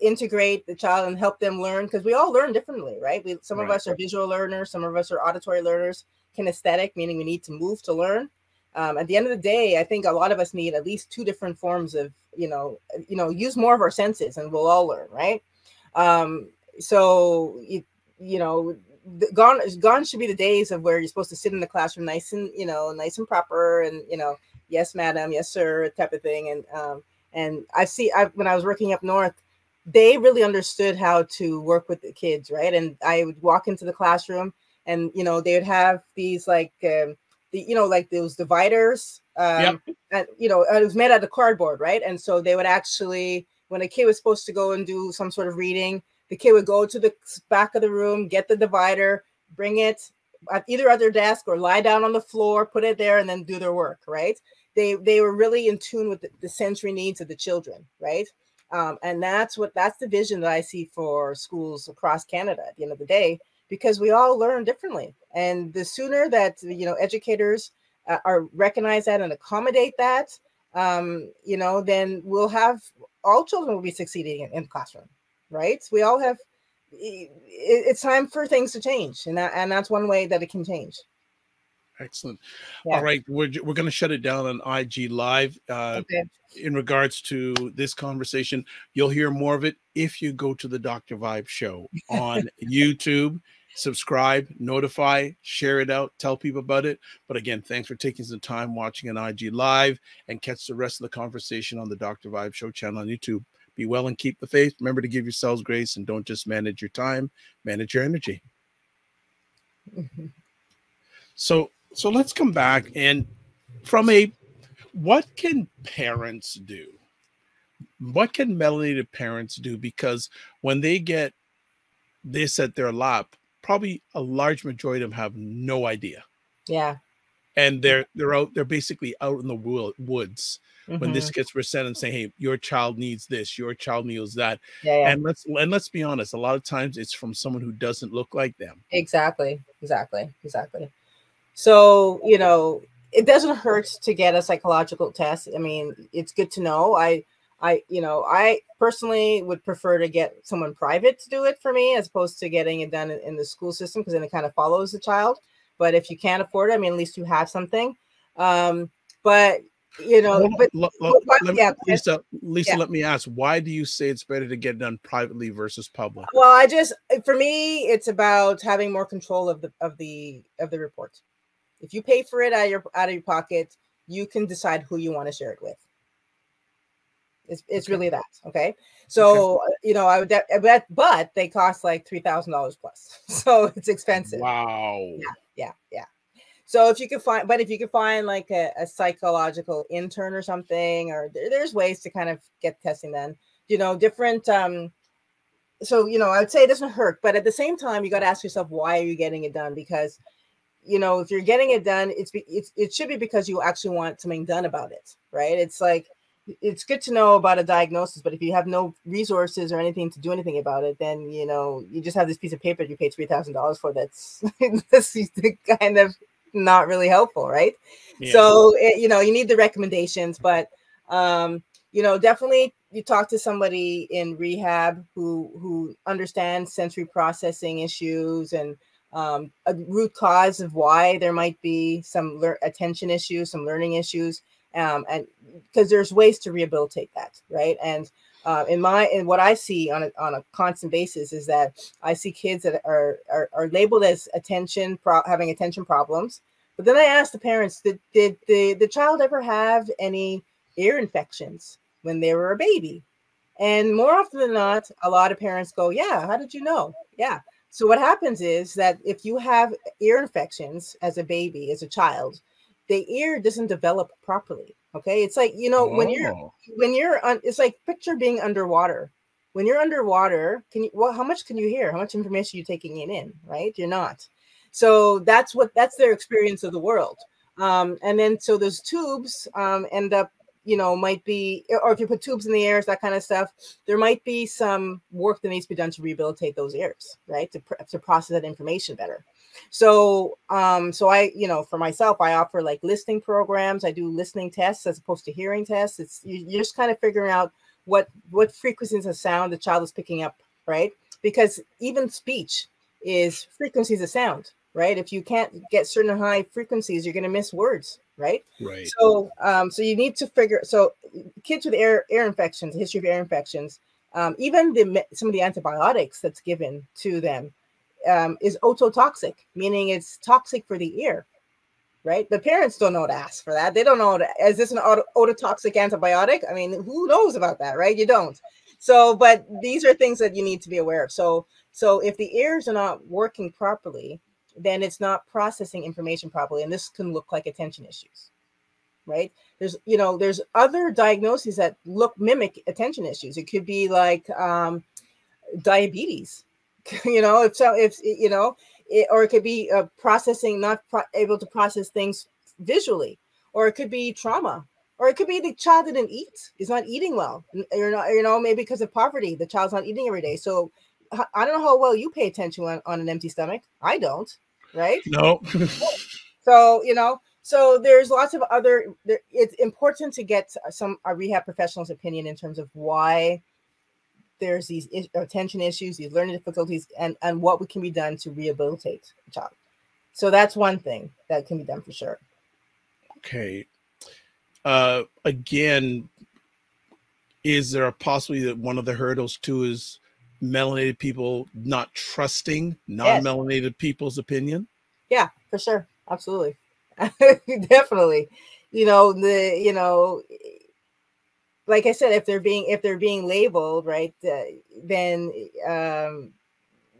integrate the child and help them learn, because we all learn differently, right? Some of us are visual learners, some of us are auditory learners, kinesthetic, meaning we need to move to learn. At the end of the day, I think a lot of us need at least two different forms of, use more of our senses, and we'll all learn, right? So gone should be the days of where you're supposed to sit in the classroom nice and proper, and yes madam, yes sir type of thing. And when I was working up north, they really understood how to work with the kids, right? And I would walk into the classroom, and they would have these like like those dividers, and it was made out of cardboard, right? And so they would actually, when a kid was supposed to go and do some sort of reading, the kid would go to the back of the room, get the divider, bring it either at their desk or lie down on the floor, put it there, and then do their work, right? They were really in tune with the sensory needs of the children, right? And that's the vision that I see for schools across Canada at the end of the day, because we all learn differently. And the sooner that, educators are recognize that and accommodate that, then we'll have, all children will be succeeding in the classroom, right? We all have, it's time for things to change. And that's one way that it can change. Excellent. Yeah. All right. We're going to shut it down on IG Live. Okay. In regards to this conversation, you'll hear more of it if you go to the Dr. Vibe Show on YouTube. Subscribe, notify, share it out, tell people about it. But again, thanks for taking some time watching an IG Live, and catch the rest of the conversation on the Dr. Vibe Show channel on YouTube. Be well and keep the faith. Remember to give yourselves grace, and don't just manage your time, manage your energy. Mm-hmm. So let's come back, and what can parents do? What can melanated parents do? Because when they get this at their lap, probably a large majority of them have no idea. Yeah. And they're basically out in the woods when this gets presented and saying, hey, your child needs this, your child needs that. Yeah. And let's be honest, a lot of times it's from someone who doesn't look like them. Exactly. So, it doesn't hurt to get a psychological test. I mean, it's good to know. I personally would prefer to get someone private to do it for me, as opposed to getting it done in the school system, because then it kind of follows the child. But if you can't afford it, I mean, at least you have something. Lisa, let me ask, why do you say it's better to get done privately versus public? Well, for me, it's about having more control of the report. If you pay for it out of your pocket, you can decide who you want to share it with. It's okay. Really that. Okay. So, okay. But they cost like $3,000 plus. So it's expensive. Wow. Yeah. So if you could find like a psychological intern or something, or there's ways to kind of get testing done, different. So, I would say it doesn't hurt, but at the same time, you got to ask yourself, why are you getting it done? Because, if you're getting it done, it should be because you actually want something done about it. Right. It's like, it's good to know about a diagnosis, but if you have no resources or anything to do anything about it, then, you just have this piece of paper you paid $3,000 for. That's kind of not really helpful. Right. Yeah. So, you need the recommendations, but, definitely you talk to somebody in rehab who understands sensory processing issues and a root cause of why there might be some attention issues, some learning issues. And because there's ways to rehabilitate that, right? And in what I see on a constant basis is that I see kids that are labeled as having attention problems, but then I ask the parents, did the child ever have any ear infections when they were a baby? And more often than not, a lot of parents go, yeah, how did you know? Yeah. So what happens is that if you have ear infections as a baby, as a child, the ear doesn't develop properly. Okay. It's like, when you're it's like, picture being underwater. When you're underwater, how much can you hear? How much information are you taking in? Right. You're not. So that's their experience of the world. And then, so those tubes end up, might be, or if you put tubes in the ears, that kind of stuff, there might be some work that needs to be done to rehabilitate those ears, right? To process that information better. So, so I, for myself, I offer like listening programs. I do listening tests as opposed to hearing tests. You're just kind of figuring out what frequencies of sound the child is picking up, right? Because even speech is frequencies of sound, right? If you can't get certain high frequencies, you're going to miss words, right? Right. So, so you need to figure. So, kids with air infections, history of air infections, even some of the antibiotics that's given to them is ototoxic, meaning it's toxic for the ear, right? The parents don't know to ask for that. They don't know, is this an ototoxic antibiotic? I mean, who knows about that, right? You don't. So, but these are things that you need to be aware of. So if the ears are not working properly, then it's not processing information properly. And this can look like attention issues, right? There's other diagnoses that mimic attention issues. It could be like diabetes, or it could be processing, not able to process things visually, or it could be trauma, or it could be the child didn't eat, is not eating well, maybe because of poverty, the child's not eating every day. So I don't know how well you pay attention on an empty stomach. I don't, right? No. So, so there's lots of it's important to get a rehab professional's opinion in terms of why there's these attention issues, these learning difficulties, and what can be done to rehabilitate a child. So that's one thing that can be done for sure. Okay. Again, is there a possibility that one of the hurdles too is melanated people not trusting non-melanated people's opinion? Yeah, for sure. Absolutely. Definitely. Like I said, if they're being labeled, right, then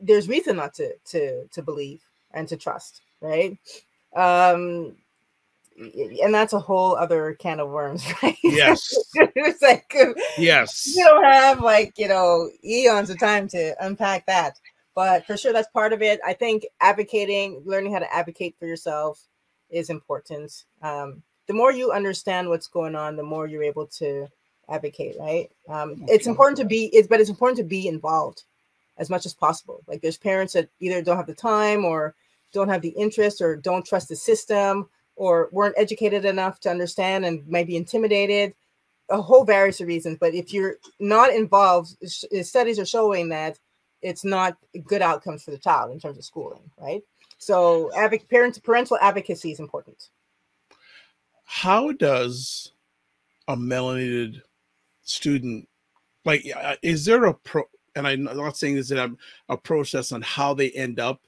there's reason not to believe and to trust, right? And that's a whole other can of worms, right? Yes. It's like, yes, you don't have eons of time to unpack that, but for sure that's part of it. I think learning how to advocate for yourself is important. The more you understand what's going on, the more you're able to advocate, right? It's important to be involved as much as possible. Like there's parents that either don't have the time or don't have the interest or don't trust the system or weren't educated enough to understand and might be intimidated, a whole various of reasons. But if you're not involved, studies are showing that it's not good outcomes for the child in terms of schooling, right? So parental advocacy is important. How does a melanated student, is there and I'm not saying this is a process on how they end up,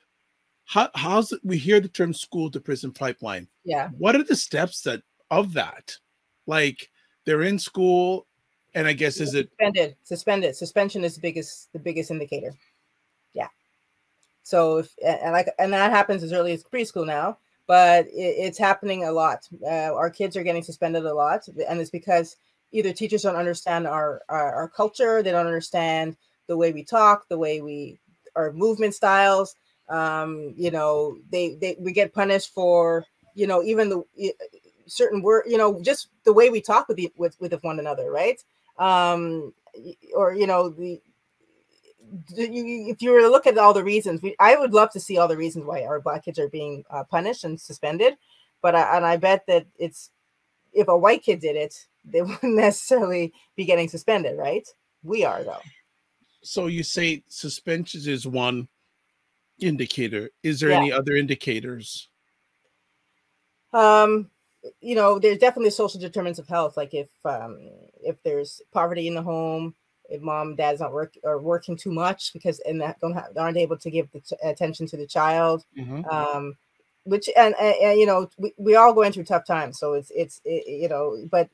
how's it, we hear the term school to prison pipeline. Yeah. What are the steps of that? Like they're in school and I guess is it suspended. Suspension is the biggest indicator. Yeah. So and that happens as early as preschool now, but it's happening a lot. Our kids are getting suspended a lot, and it's because either teachers don't understand our culture, they don't understand the way we talk, the way our movement styles. We get punished for even the certain word, just the way we talk with one another, right? If you were to look at all the reasons, I would love to see all the reasons why our Black kids are being punished and suspended. But I bet that if a white kid did it, they wouldn't necessarily be getting suspended, right? We are, though. So you say suspensions is one indicator. Is there any other indicators? There's definitely social determinants of health, like if there's poverty in the home, if mom and dad's not working too much because aren't able to give the attention to the child, which we all going through tough times. So but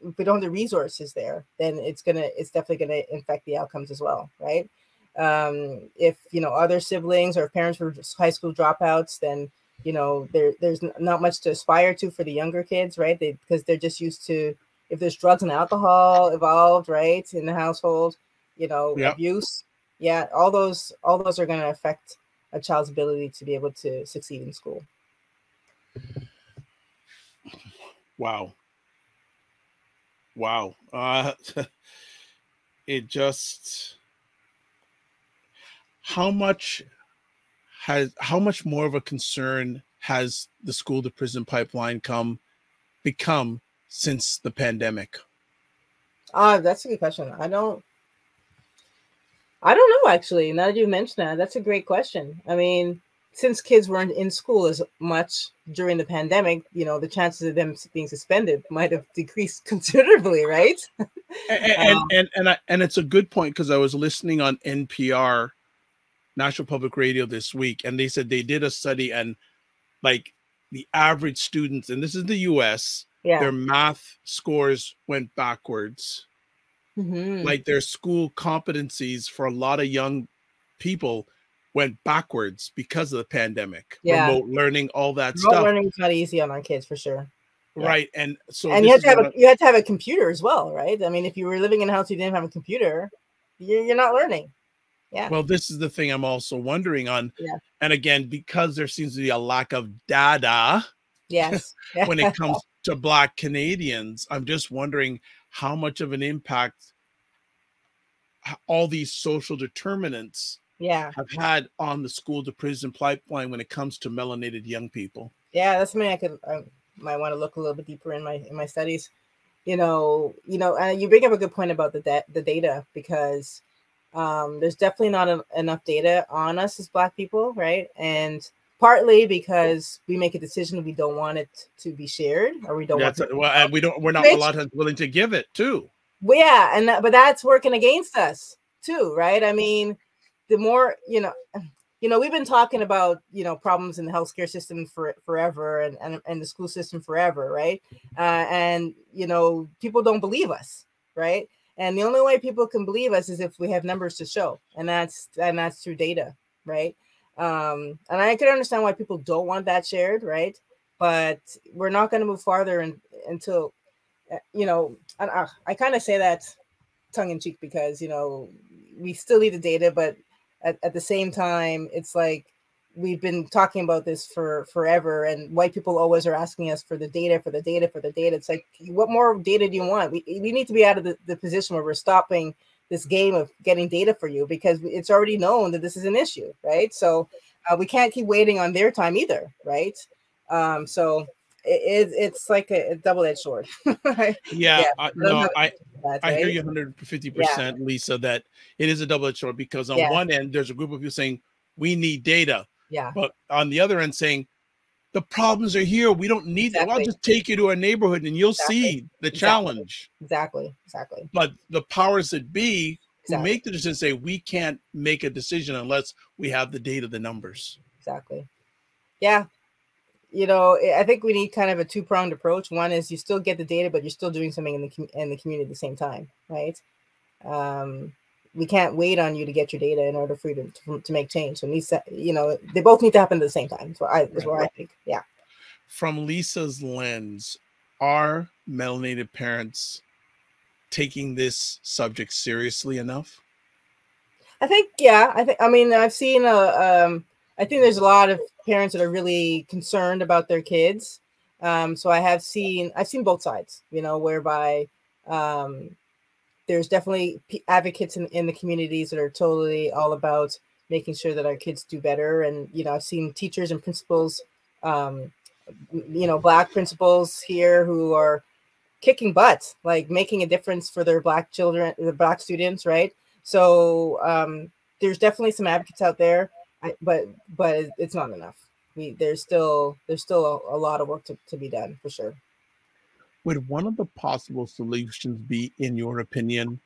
if we don't have the resources there, then it's definitely gonna affect the outcomes as well, right? If other siblings or parents were high school dropouts, then there's not much to aspire to for the younger kids, right? Because they're just used to, if there's drugs and alcohol involved, right, in the household, abuse, all those are going to affect a child's ability to be able to succeed in school. Wow. Wow. It just, how much how much more of a concern has the school to prison pipeline become since the pandemic? That's a good question. I don't know, actually. Now that you mention that, that's a great question. I mean, since kids weren't in school as much during the pandemic, the chances of them being suspended might have decreased considerably, right? And it's a good point, because I was listening on NPR, National Public Radio, this week, and they said they did a study, and like the average students, and this is the US, Yeah. their math scores went backwards. Like their school competencies for a lot of young people went backwards because of the pandemic. Yeah. Remote learning, all that Remote stuff. learning is not easy on our kids, for sure. Right. And so you had to have a computer as well, right? I mean, if you were living in a house you didn't have a computer, you're not learning. Yeah. Well, this is the thing I'm also wondering on. Yeah. And again, because there seems to be a lack of data, yes, when it comes to Black Canadians, I'm just wondering how much of an impact all these social determinants have had on the school to prison pipeline when it comes to melanated young people. Yeah, that's something I might want to look a little bit deeper in my studies. And you bring up a good point about the data, because there's definitely not enough data on us as Black people, right? And partly because we make a decision, we don't want it to be shared, or we don't want. And we're not a lot of willing to give it too. Well, yeah, but that's working against us too, right? I mean, the more we've been talking about problems in the healthcare system forever, and the school system forever, right? And people don't believe us, right? And the only way people can believe us is if we have numbers to show, and that's through data, right? And I can understand why people don't want that shared, right? But we're not going to move farther until. I kind of say that tongue in cheek, because we still need the data, but at the same time, it's like we've been talking about this for forever, and white people always are asking us for the data. It's like, what more data do you want? We need to be out of the position where we're stopping this game of getting data for you, because it's already known that this is an issue, right? So we can't keep waiting on their time either, right? So it's like a double-edged sword. I hear you 150%, Lisa, that it is a double-edged sword, because on one end there's a group of you saying we need data, but on the other end saying the problems are here, we don't need it. I'll just take you to a neighborhood and you'll see the challenge. Exactly. But the powers that be who make the decision say we can't make a decision unless we have the data, the numbers. Exactly. Yeah. I think we need kind of a two-pronged approach. One is you still get the data, but you're still doing something in the community at the same time, right? We can't wait on you to get your data in order for you to make change. So they both need to happen at the same time. So that's what I think. Yeah. From Lisa's lens, are melanated parents taking this subject seriously enough? I think, I've seen I think there's a lot of parents that are really concerned about their kids. So I've seen both sides, whereby there's definitely advocates in the communities that are totally all about making sure that our kids do better. And, I've seen teachers and principals, Black principals here who are kicking butt, like making a difference for their Black children, the Black students, right? So there's definitely some advocates out there. But it's not enough. There's still a lot of work to be done, for sure. Would one of the possible solutions be, in your opinion,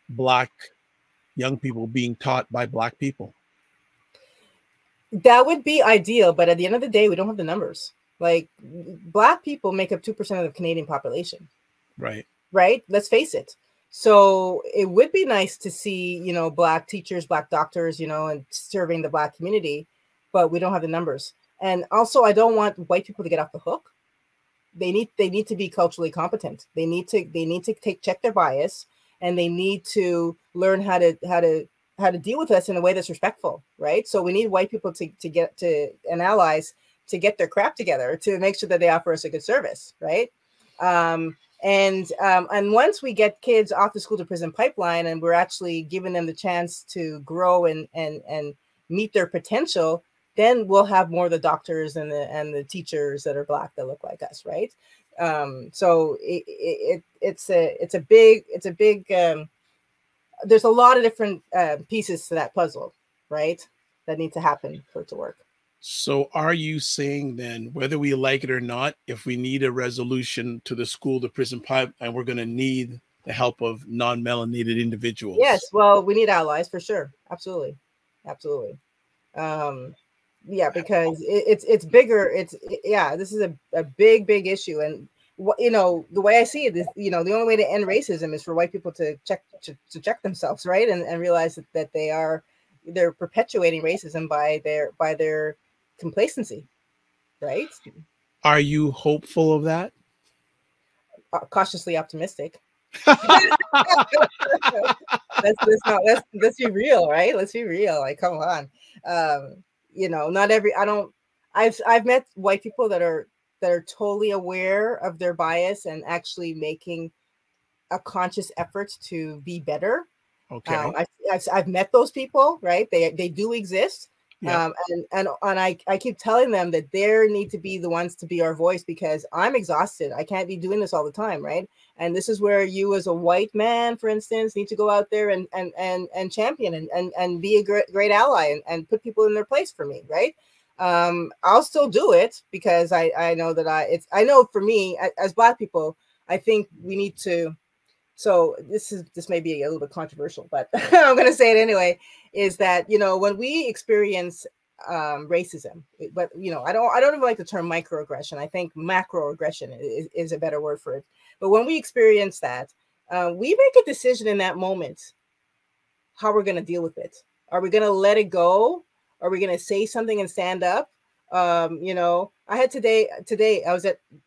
Black young people being taught by Black people? That would be ideal, but at the end of the day, we don't have the numbers. Like, Black people make up 2% of the Canadian population. Right. Let's face it. So it would be nice to see, Black teachers, Black doctors, and serving the Black community, but we don't have the numbers. And also, I don't want white people to get off the hook. They need to be culturally competent. They need to check their bias, and they need to learn how to deal with us in a way that's respectful, right? So we need white people and allies to get their crap together to make sure that they offer us a good service, right? And once we get kids off the school to prison pipeline, and we're actually giving them the chance to grow and meet their potential, then we'll have more of the doctors and the teachers that are Black that look like us, right? So it's a big there's a lot of different pieces to that puzzle, right, that need to happen for it to work. So are you saying then, whether we like it or not, if we need a resolution to the school to prison pipeline, we're going to need the help of non-melanated individuals? Yes, well, we need allies for sure. Absolutely. Yeah, because it's bigger. This is a big issue. And the way I see it is, the only way to end racism is for white people to check themselves, right, and realize that they're perpetuating racism by their complacency, right? Are you hopeful of that? Cautiously optimistic. Let's be real, right? Let's be real. Like, come on. Not every. I've met white people that are totally aware of their bias and actually making a conscious effort to be better. Okay. I've met those people, right? They do exist. Yeah. And I keep telling them that they need to be the ones to be our voice, because I'm exhausted. I can't be doing this all the time, right? And this is where you, as a white man, for instance, need to go out there and champion and be a great ally and put people in their place for me, right? I'll still do it, because I know that I know for me, as Black people, I think we need to. So this may be a little bit controversial, but I'm going to say it anyway, is that, when we experience racism, but, I don't even like the term microaggression. I think macroaggression is a better word for it. But when we experience that, we make a decision in that moment, how we're going to deal with it. Are we going to let it go? Are we going to say something and stand up? I had today,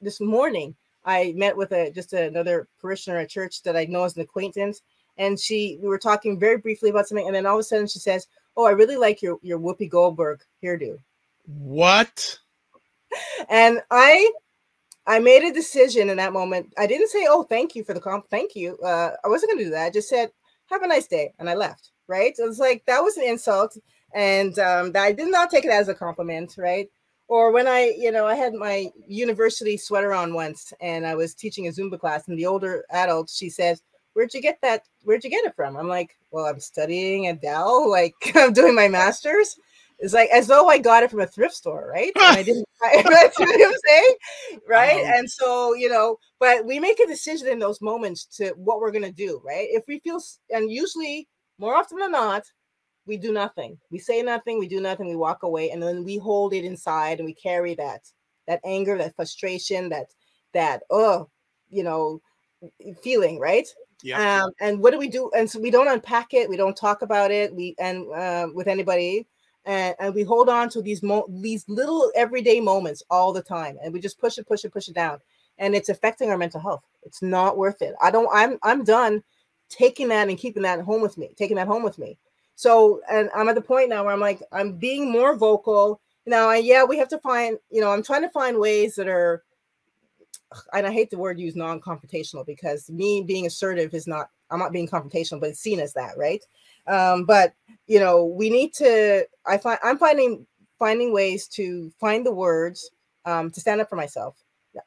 this morning, I met with just another parishioner at church that I know as an acquaintance, and we were talking very briefly about something, and then all of a sudden she says, "Oh, I really like your Whoopi Goldberg hairdo." What? And I made a decision in that moment. I didn't say, "Oh, thank you for the comp. Thank you." I wasn't going to do that. I just said, "Have a nice day," and I left. Right? It was like, that was an insult, and I did not take it as a compliment. Right? Or when I had my university sweater on once, and I was teaching a Zumba class, and the older adult, she says, Where'd you get it from? I'm like, well, I'm studying at Dal, like I'm doing my master's. It's like as though I got it from a thrift store, right? And I didn't. That's what I'm saying, right? And so, but we make a decision in those moments to what we're gonna do, right? If we feel, and usually more often than not, we do nothing. We say nothing. We do nothing. We walk away, and then we hold it inside, and we carry that anger, that frustration, that feeling, right? Yeah. And what do we do? And so we don't unpack it. We don't talk about it. With anybody, and we hold on to these little everyday moments all the time, and we just push it down, and it's affecting our mental health. It's not worth it. I'm done taking that and keeping that home with me. So, and I'm at the point now where I'm like, I'm being more vocal now. We have to find, I'm trying to find ways that are, and I hate the word used, non-confrontational, because me being assertive I'm not being confrontational, but it's seen as that, right? But we need to, I'm finding ways to find the words to stand up for myself.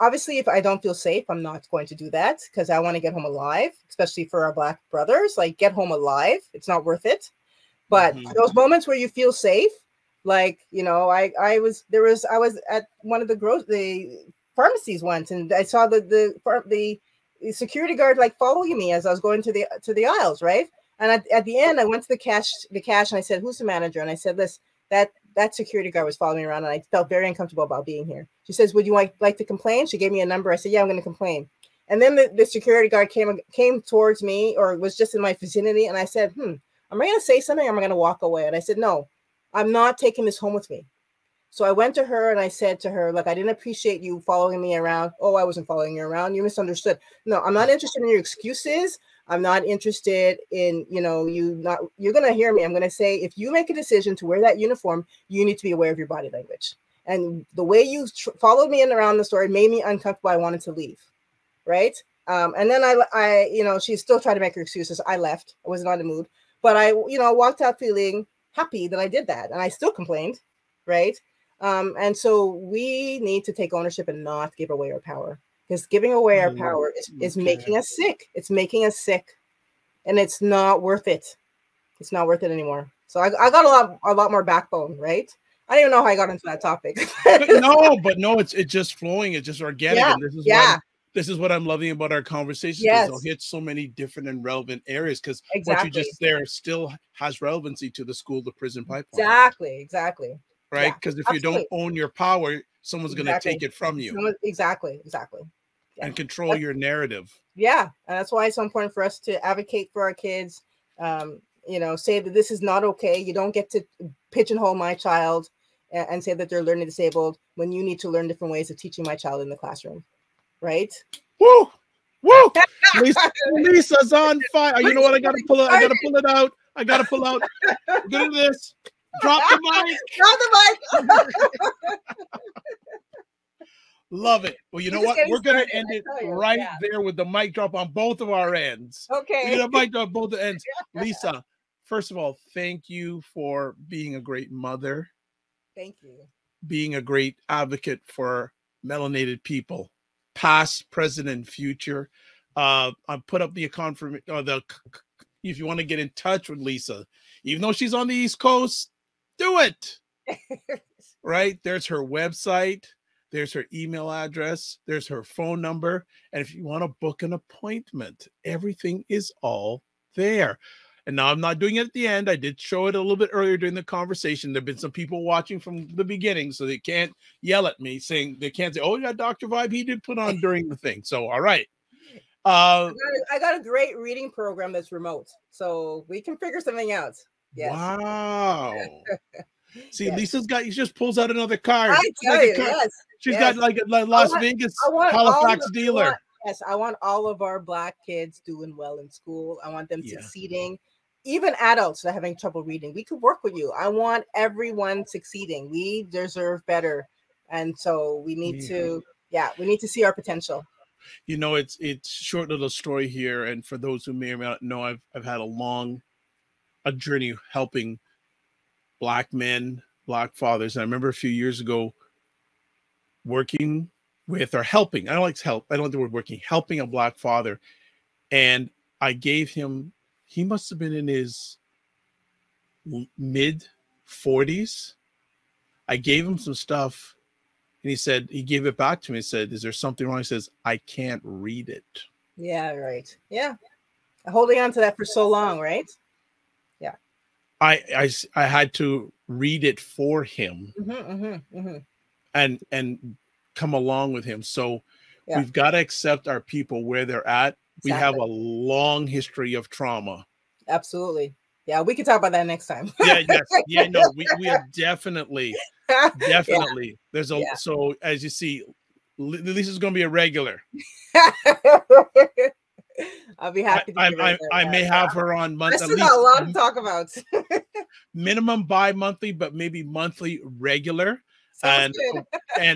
Obviously, if I don't feel safe, I'm not going to do that, because I want to get home alive, especially for our Black brothers. Like, get home alive. It's not worth it. But those moments where you feel safe, like, I was at one of the pharmacies once, and I saw the security guard like following me as I was going to the aisles, right? And at the end, I went to the cash, and I said, "Who's the manager?" And I said, "Listen, that security guard was following me around, and I felt very uncomfortable about being here." She says, "Would you like to complain?" She gave me a number. I said, "Yeah, I'm going to complain." And then the security guard came towards me, or was just in my vicinity, and I said, am I going to say something, or am I going to walk away? And I said, no, I'm not taking this home with me. So I went to her and I said to her, look, I didn't appreciate you following me around. Oh, I wasn't following you around. You misunderstood. No, I'm not interested in your excuses. I'm not interested in, you're going to hear me. I'm going to say, if you make a decision to wear that uniform, you need to be aware of your body language. And the way you followed me in around the store made me uncomfortable. I wanted to leave. Right. And then she still tried to make her excuses. I left. I was not in the mood, but I, walked out feeling happy that I did that, and I still complained, right? And so we need to take ownership and not give away our power, because giving away our power is making us sick. It's making us sick, and it's not worth it. It's not worth it anymore. So I got a lot more backbone, right? I don't even know how I got into that topic. no, it's just flowing. It's just organic. Yeah, And this is what I'm loving about our conversations, because they'll hit so many different and relevant areas, because what you just there still has relevancy to the school to prison pipeline. Exactly. Right? Because if you don't own your power, someone's going to take it from you. Exactly. Yeah. And control your narrative. Yeah. And that's why it's so important for us to advocate for our kids. Say that this is not okay. You don't get to pigeonhole my child and say that they're learning disabled when you need to learn different ways of teaching my child in the classroom. Right? Woo! Lisa's on fire. You know what? I gotta pull it out. I gotta pull out. Look at this. Drop the mic. Love it. Well, you know what? We're gonna end it right there with the mic drop on both of our ends. Okay. We're gonna mic drop both ends. Lisa, first of all, thank you for being a great mother. Thank you. Being a great advocate for melanated people, past, present, and future. I put up the confirmation. If you want to get in touch with Lisa, even though she's on the East Coast, do it. Right? There's her website. There's her email address. There's her phone number. And if you want to book an appointment, everything is all there. And now I'm not doing it at the end. I did show it a little bit earlier during the conversation. There have been some people watching from the beginning, so they can't yell at me saying, they can't say, oh, yeah, Dr. Vibe, he did put on during the thing. So, all right. I got a great reading program that's remote, so we can figure something out. Yes. Wow. See, Lisa's she just pulls out another card. I tell you, yes. She's got like a Las Vegas Halifax dealer. I want all of our Black kids doing well in school. I want them succeeding. Even adults that are having trouble reading, we could work with you. I want everyone succeeding. We deserve better. And so we need to see our potential. You know, it's short little story here. And for those who may or may not know, I've had a journey helping Black men, Black fathers. And I remember a few years ago working with, or helping, I don't like to help, I don't like the word working, helping a Black father. And I gave him, he must have been in his mid 40s. I gave him some stuff and he gave it back to me. He said, is there something wrong? He says, I can't read it. Yeah, right. Yeah. Holding on to that for so long, right? Yeah. I had to read it for him and come along with him. So we've got to accept our people where they're at. Exactly. We have a long history of trauma. Absolutely. Yeah, we can talk about that next time. We are definitely. There's so as you see, Lisa's going to be a regular. I'll be happy. I may have her on monthly. There's a lot to talk about. Minimum bi-monthly, but maybe monthly regular. And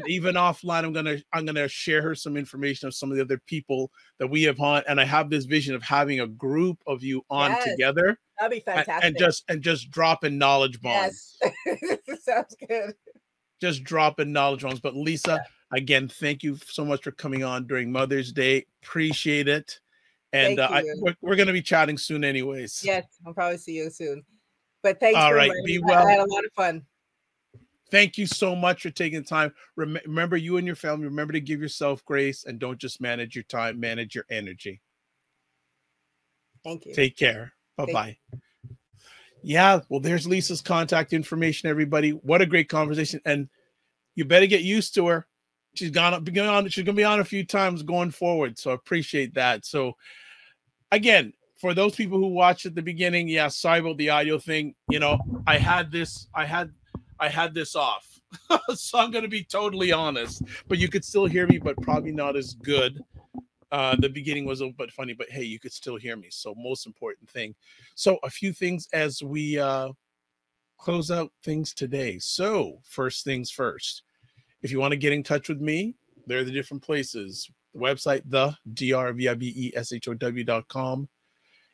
even offline, I'm gonna share her some information of some of the other people that we have on, and I have this vision of having a group of you on together. That'd be fantastic. And just dropping knowledge bombs. Yes, sounds good. Just dropping knowledge bombs. But Lisa, again, thank you so much for coming on during Mother's Day. Appreciate it. And we're gonna be chatting soon, anyways. Yes, I'll probably see you soon. But thanks. All right, be well. I had a lot of fun. Thank you so much for taking the time. Remember, you and your family, remember to give yourself grace and don't just manage your time, manage your energy. Thank you. Take care. Bye-bye. Yeah, well, there's Lisa's contact information, everybody. What a great conversation. And you better get used to her. She's going to be on a few times going forward. So I appreciate that. So again, for those people who watched at the beginning, sorry about the audio thing. You know, I had this off. So I'm going to be totally honest, but you could still hear me, but probably not as good. The beginning was a little bit funny, but hey, you could still hear me. So most important thing. So a few things as we close out things today. So first things first, if you want to get in touch with me, there are the different places. The website, the drvibeshow.com.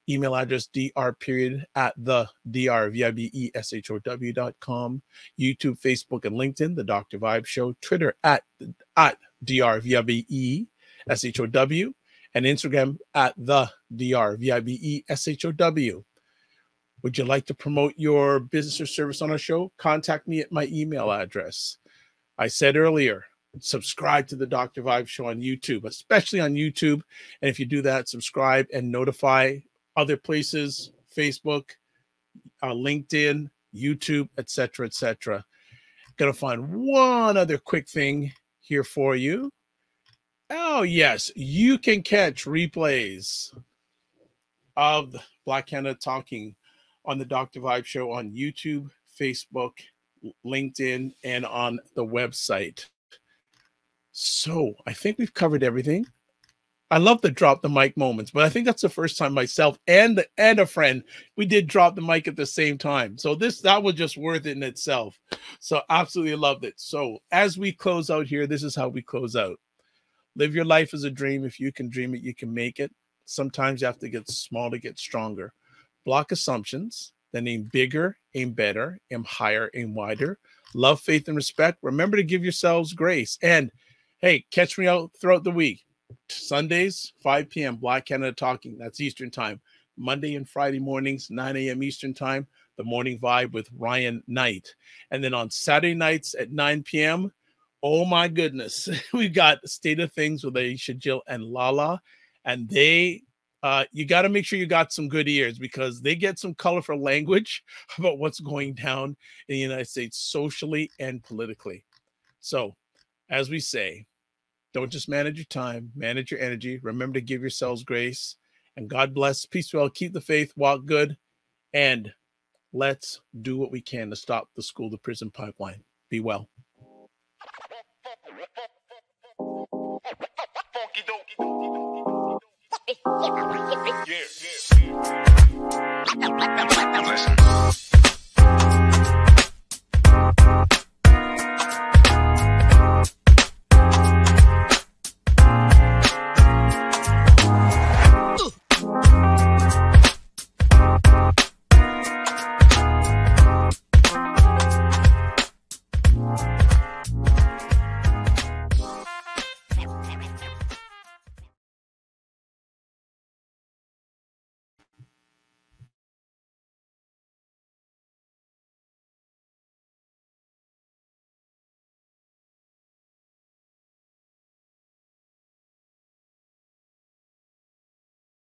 Email address dr@the drvibeshow.com. YouTube, Facebook, and LinkedIn, The Dr. Vibe Show. Twitter at drvibeshow, and Instagram at the drvibeshow. Would you like to promote your business or service on our show? Contact me at my email address. I said earlier, subscribe to the Dr. Vibe Show on YouTube, especially on YouTube. And if you do that, subscribe and notify other places, Facebook, LinkedIn, YouTube, etc., etc. Gonna find one other quick thing here for you. Oh, yes, you can catch replays of Black Canada Talking on the Dr. Vibe Show on YouTube, Facebook, LinkedIn, and on the website. So I think we've covered everything. I love the drop the mic moments, but I think that's the first time myself and a friend, we did drop the mic at the same time. So that was just worth it in itself. So absolutely loved it. So as we close out here, this is how we close out. Live your life as a dream. If you can dream it, you can make it. Sometimes you have to get small to get stronger. Block assumptions, then aim bigger, aim better, aim higher, aim wider. Love, faith, and respect. Remember to give yourselves grace. And hey, catch me out throughout the week. Sundays, 5 p.m., Black Canada Talking. That's Eastern Time. Monday and Friday mornings, 9 a.m. Eastern Time, The Morning Vibe with Ryan Knight. And then on Saturday nights at 9 p.m., oh my goodness, we've got State of Things with Aisha, Jill, and Lala. And they, you got to make sure you got some good ears because they get some colorful language about what's going down in the United States socially and politically. So, as we say, don't just manage your time, manage your energy. Remember to give yourselves grace. And God bless. Peace well. Keep the faith. Walk good. And let's do what we can to stop the school-to-prison pipeline. Be well. Yeah.